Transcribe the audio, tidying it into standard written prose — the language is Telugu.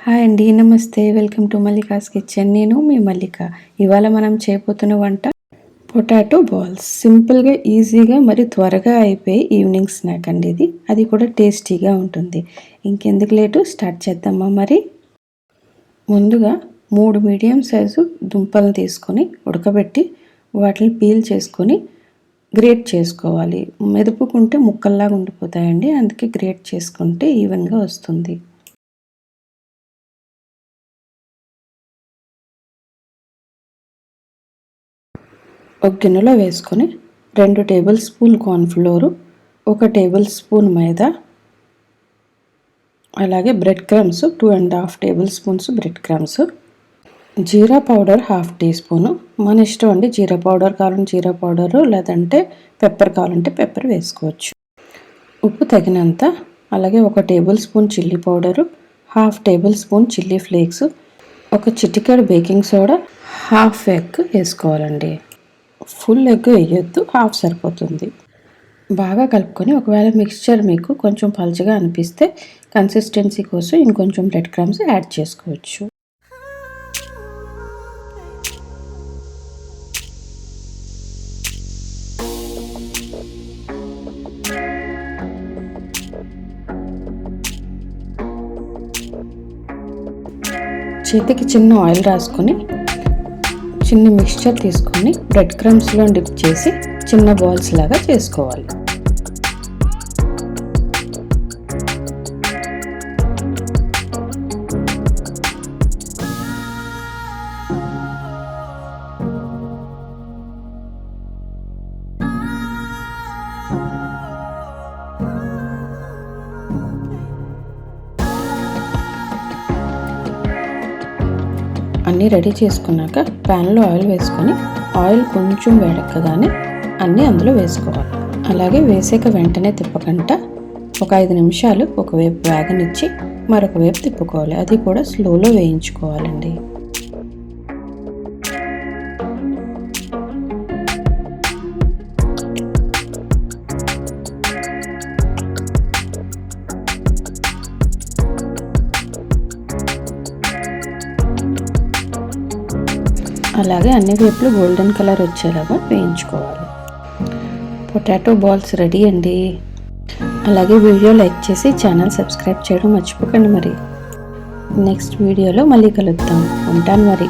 హాయ్ అండి, నమస్తే. Welcome to Mallika's kitchen. నేను మీ మల్లిక. ఇవాళ మనం చేయబోతున్న వంట పొటాటో బాల్స్. సింపుల్గా, ఈజీగా, మరి త్వరగా అయిపోయి ఈవినింగ్ స్నాక్ అండి ఇది. అది కూడా టేస్టీగా ఉంటుంది. ఇంకెందుకు లేటు, స్టార్ట్ చేద్దామా మరి. ముందుగా 3 మీడియం సైజు దుంపలను తీసుకొని ఉడకబెట్టి వాటిని పీల్ చేసుకొని గ్రేట్ చేసుకోవాలి. మెదుపుకుంటే ముక్కల్లాగా ఉండిపోతాయండి, అందుకే గ్రేట్ చేసుకుంటే ఈవెన్గా వస్తుంది. ఒక గిన్నెలో వేసుకొని 2 tablespoon cornflour, 1 tablespoon maida, అలాగే breadcrumbs 2.5 tablespoons breadcrumbs, jeera powder 1/2 teaspoon. మన ఇష్టం అండి, జీరా పౌడర్ కావాలంటే జీరా పౌడరు, లేదంటే పెప్పర్ కావాలంటే పెప్పర్ వేసుకోవచ్చు. ఉప్పు తగినంత, అలాగే 1 tablespoon chilli powder, 1/2 tablespoon chilli flakes, ఒక చిటికెడు బేకింగ్ సోడా, 1/2 ఎగ్ వేసుకోవాలండి. ఫుల్ ఎగ్ వేయొద్దు, 1/2 సరిపోతుంది. బాగా కలుపుకొని, ఒకవేళ మిక్స్చర్ మీకు కొంచెం పలుచగా అనిపిస్తే కన్సిస్టెన్సీ కోసం ఇంకొంచెం బ్రెడ్ క్రమ్స్ యాడ్ చేసుకోవచ్చు. చేతికి చిన్న ఆయిల్ రాసుకొని చిన్న మిక్స్చర్ తీసుకొని బ్రెడ్ క్రమ్స్లో డిప్ చేసి చిన్న బాల్స్ లాగా చేసుకోవాలి. అన్నీ రెడీ చేసుకున్నాక ప్యాన్లో ఆయిల్ వేసుకొని ఆయిల్ కొంచెం వేడెక్కగానే అన్నీ అందులో వేసుకోవాలి. అలాగే వేసాక వెంటనే తిప్పకుండా ఒక 5 నిమిషాలు ఒకవైపు వేగనిచ్చి మరొక వైపు తిప్పుకోవాలి. అది కూడా స్లోలో వేయించుకోవాలండి. అలాగే అన్ని వైపులు గోల్డెన్ కలర్ వచ్చేలాగా వేయించుకోవాలి. పొటాటో బాల్స్ రెడీ అండి. అలాగే వీడియో లైక్ చేసి ఛానల్ సబ్స్క్రైబ్ చేయడం మర్చిపోకండి. మరి నెక్స్ట్ వీడియోలో మళ్ళీ కలుద్దాం. ఉంటాను మరి.